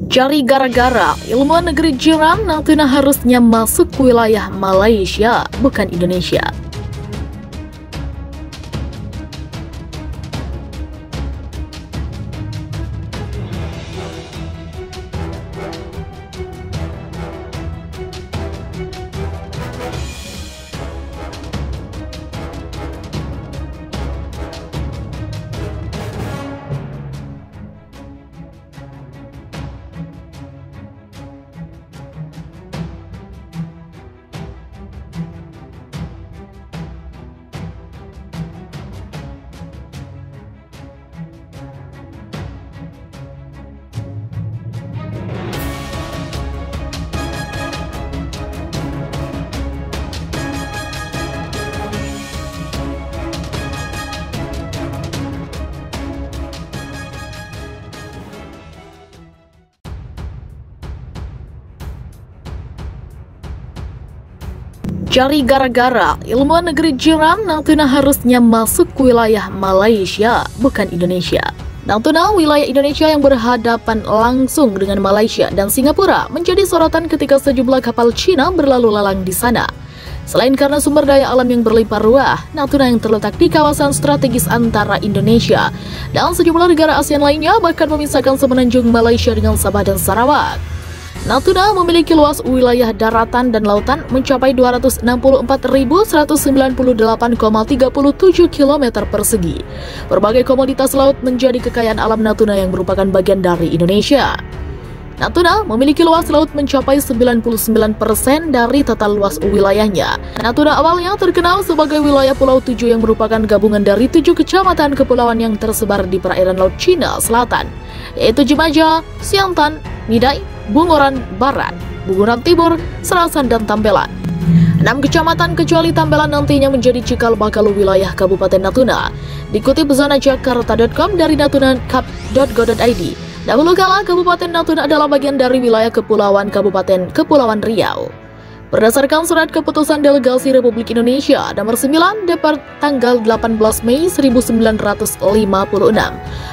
Cari gara-gara, ilmuwan negeri jiran Natuna harusnya masuk wilayah Malaysia, bukan Indonesia. Cari gara-gara, ilmuwan negeri jiran Natuna harusnya masuk wilayah Malaysia, bukan Indonesia. Natuna, wilayah Indonesia yang berhadapan langsung dengan Malaysia dan Singapura, menjadi sorotan ketika sejumlah kapal Cina berlalu lalang di sana. Selain karena sumber daya alam yang berlimpah ruah, Natuna yang terletak di kawasan strategis antara Indonesia dan sejumlah negara ASEAN lainnya bahkan memisahkan semenanjung Malaysia dengan Sabah dan Sarawak. Natuna memiliki luas wilayah daratan dan lautan mencapai 264.198,37 km persegi. Berbagai komoditas laut menjadi kekayaan alam Natuna yang merupakan bagian dari Indonesia. Natuna memiliki luas laut mencapai 99% dari total luas wilayahnya. Natuna awalnya terkenal sebagai wilayah Pulau 7 yang merupakan gabungan dari 7 kecamatan kepulauan yang tersebar di perairan Laut Cina Selatan, yaitu Jemaja, Siantan, Midai, Bunguran Barat, Bunguran Timur, Serasan, dan Tambelan. 6 kecamatan kecuali Tambelan nantinya menjadi cikal bakal wilayah Kabupaten Natuna. Dikutip zonajakarta.com dari natunacap.go.id, dahulu kala Kabupaten Natuna adalah bagian dari wilayah kepulauan Kabupaten Kepulauan Riau. Berdasarkan surat keputusan Delegasi Republik Indonesia nomor 9 Depar tanggal 18 Mei 1956,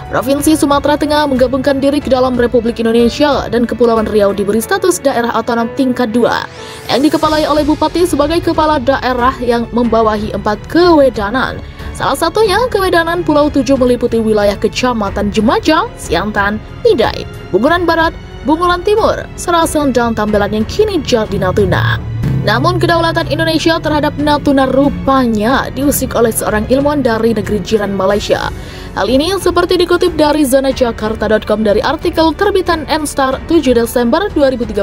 Provinsi Sumatera Tengah menggabungkan diri ke dalam Republik Indonesia dan Kepulauan Riau diberi status daerah otonom tingkat 2 yang dikepalai oleh Bupati sebagai kepala daerah yang membawahi 4 kewedanan. Salah satunya kewedanan Pulau 7 meliputi wilayah Kecamatan Jemaja, Siantan, Midai, Bunguran Barat, Bunguran Timur, Serasan, dan Tambelan yang kini jadi Natuna. Namun kedaulatan Indonesia terhadap Natuna rupanya diusik oleh seorang ilmuwan dari negeri jiran Malaysia. Hal ini seperti dikutip dari zonajakarta.com dari artikel terbitan Enstar 7 Desember 2013.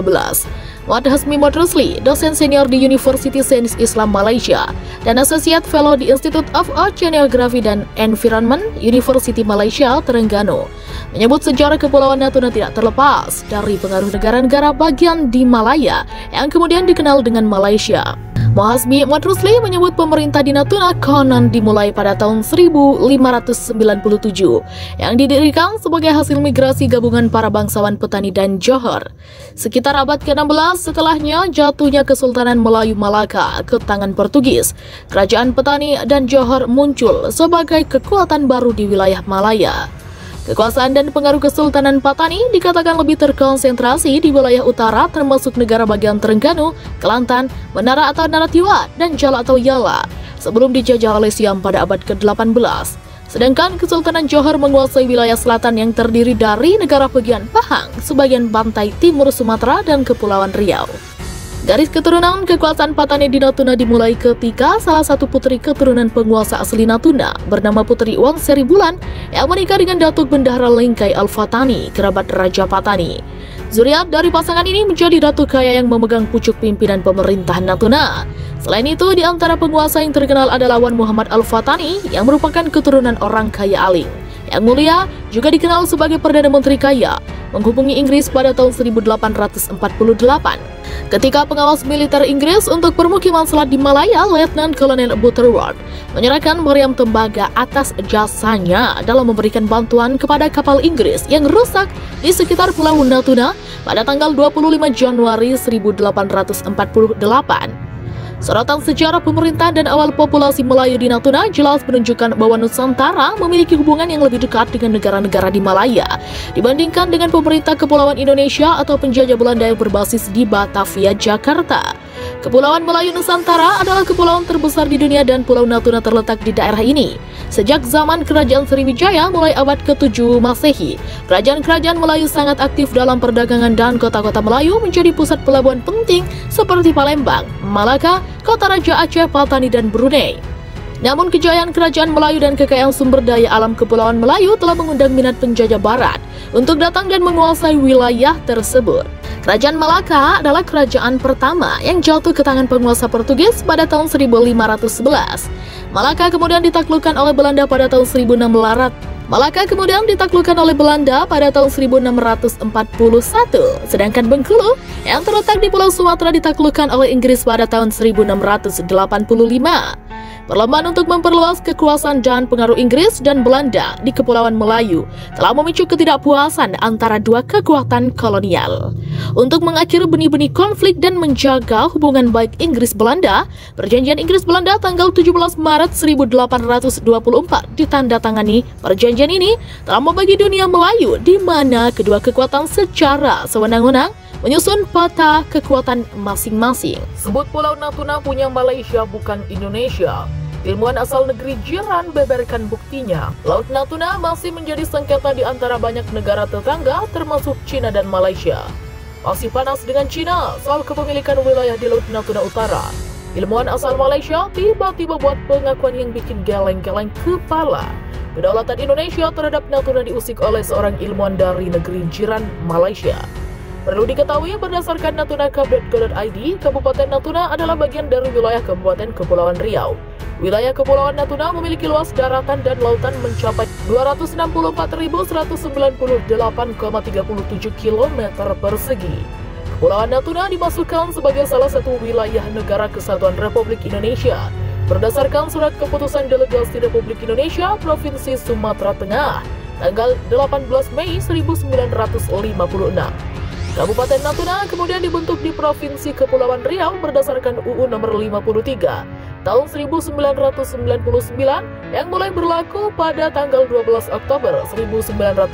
Muhammad Hasmi Modrusli, dosen senior di University Sains Islam Malaysia dan Associate Fellow di Institute of Oceanography dan Environment, University Malaysia, Terengganu, menyebut sejarah Kepulauan Natuna tidak terlepas dari pengaruh negara-negara bagian di Malaya yang kemudian dikenal dengan Malaysia. Hasmi Modrusli menyebut pemerintah di Natuna konon dimulai pada tahun 1597 yang didirikan sebagai hasil migrasi gabungan para bangsawan petani dan Johor. Sekitar abad ke-16 setelahnya jatuhnya Kesultanan Melayu Malaka ke tangan Portugis, kerajaan petani dan Johor muncul sebagai kekuatan baru di wilayah Malaya. Kekuasaan dan pengaruh Kesultanan Patani dikatakan lebih terkonsentrasi di wilayah utara termasuk negara bagian Terengganu, Kelantan, Menara atau Naratiwa, dan Jala atau Yala sebelum dijajah oleh Siam pada abad ke-18. Sedangkan Kesultanan Johor menguasai wilayah selatan yang terdiri dari negara bagian Pahang, sebagian pantai timur Sumatera, dan Kepulauan Riau. Garis keturunan kekuasaan Patani di Natuna dimulai ketika salah satu putri keturunan penguasa asli Natuna bernama Putri Wang Seri Bulan yang menikah dengan Datuk Bendahara Lengkai Al-Fatani, kerabat Raja Patani. Zuriat dari pasangan ini menjadi datuk kaya yang memegang pucuk pimpinan pemerintahan Natuna. Selain itu, di antara penguasa yang terkenal adalah Wan Muhammad Al-Fatani yang merupakan keturunan orang kaya Aling. Yang Mulia juga dikenal sebagai Perdana Menteri kaya, menghubungi Inggris pada tahun 1848. Ketika pengawas militer Inggris untuk permukiman selat di Malaya, Letnan Kolonel Butterworth menyerahkan meriam tembaga atas jasanya dalam memberikan bantuan kepada kapal Inggris yang rusak di sekitar Pulau Natuna pada tanggal 25 Januari 1848. Sorotan sejarah pemerintahan dan awal populasi Melayu di Natuna jelas menunjukkan bahwa Nusantara memiliki hubungan yang lebih dekat dengan negara-negara di Malaya dibandingkan dengan pemerintah Kepulauan Indonesia atau penjajah Belanda yang berbasis di Batavia, Jakarta. Kepulauan Melayu Nusantara adalah kepulauan terbesar di dunia dan Pulau Natuna terletak di daerah ini. Sejak zaman Kerajaan Sriwijaya mulai abad ke-7 Masehi, kerajaan-kerajaan Melayu sangat aktif dalam perdagangan dan kota-kota Melayu menjadi pusat pelabuhan penting seperti Palembang, Malaka, Kota Raja Aceh, Patani, dan Brunei. Namun kejayaan kerajaan Melayu dan kekayaan sumber daya alam Kepulauan Melayu telah mengundang minat penjajah barat untuk datang dan menguasai wilayah tersebut. Kerajaan Malaka adalah kerajaan pertama yang jatuh ke tangan penguasa Portugis pada tahun 1511. Malaka kemudian ditaklukkan oleh Belanda pada tahun 1641, sedangkan Bengkulu yang terletak di Pulau Sumatera ditaklukkan oleh Inggris pada tahun 1685. Perlombaan untuk memperluas kekuasaan dan pengaruh Inggris dan Belanda di Kepulauan Melayu telah memicu ketidakpuasan antara dua kekuatan kolonial. Untuk mengakhiri benih-benih konflik dan menjaga hubungan baik Inggris-Belanda, Perjanjian Inggris-Belanda tanggal 17 Maret 1824 ditandatangani. Perjanjian ini telah membagi dunia Melayu di mana kedua kekuatan secara sewenang-wenang menyusun peta kekuatan masing-masing. Sebut Pulau Natuna punya Malaysia bukan Indonesia. Ilmuwan asal negeri jiran beberkan buktinya. Laut Natuna masih menjadi sengketa di antara banyak negara tetangga termasuk Cina dan Malaysia. Masih panas dengan Cina soal kepemilikan wilayah di Laut Natuna Utara. Ilmuwan asal Malaysia tiba-tiba buat pengakuan yang bikin geleng-geleng kepala. Kedaulatan Indonesia terhadap Natuna diusik oleh seorang ilmuwan dari negeri jiran Malaysia. Perlu diketahui berdasarkan natunakap.go.id, Kabupaten Natuna adalah bagian dari wilayah Kabupaten Kepulauan Riau. Wilayah Kepulauan Natuna memiliki luas daratan dan lautan mencapai 264.198,37 km persegi. Kepulauan Natuna dimasukkan sebagai salah satu wilayah negara Kesatuan Republik Indonesia berdasarkan Surat Keputusan Delegasi Republik Indonesia Provinsi Sumatera Tengah tanggal 18 Mei 1956. Kabupaten Natuna kemudian dibentuk di Provinsi Kepulauan Riau berdasarkan UU Nomor 53 tahun 1999 yang mulai berlaku pada tanggal 12 Oktober 1999.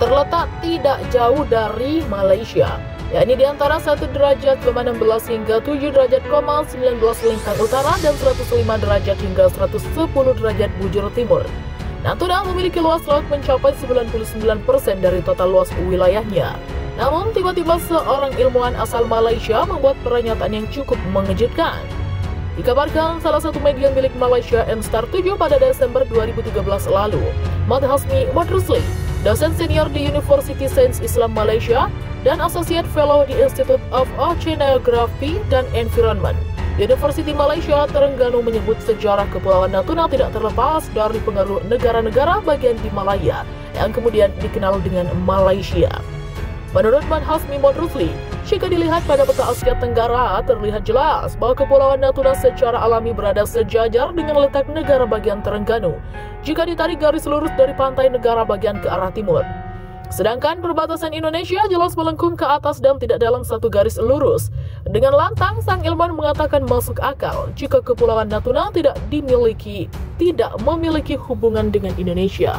Terletak tidak jauh dari Malaysia, yakni di antara 1 derajat, 16 hingga 7 derajat, 19 lintang utara dan 105 derajat hingga 110 derajat bujur timur. Natuna memiliki luas laut mencapai 99% dari total luas wilayahnya. Namun, tiba-tiba seorang ilmuwan asal Malaysia membuat pernyataan yang cukup mengejutkan. Dikabarkan salah satu media milik Malaysia Enstar 7 pada Desember 2013 lalu, Mat Hasmi Modrusli, dosen senior di University Sains Islam Malaysia dan Associate Fellow di Institute of Oceanography dan Environment, University Malaysia Terengganu, menyebut sejarah Kepulauan Natuna tidak terlepas dari pengaruh negara-negara bagian di Malaya yang kemudian dikenal dengan Malaysia. Menurut Mat Hasmi Modrusli, jika dilihat pada peta Asia Tenggara, terlihat jelas bahwa Kepulauan Natuna secara alami berada sejajar dengan letak negara bagian Terengganu jika ditarik garis lurus dari pantai negara bagian ke arah timur. Sedangkan perbatasan Indonesia jelas melengkung ke atas dan tidak dalam satu garis lurus. Dengan lantang, sang ilmuwan mengatakan masuk akal jika Kepulauan Natuna tidak memiliki hubungan dengan Indonesia.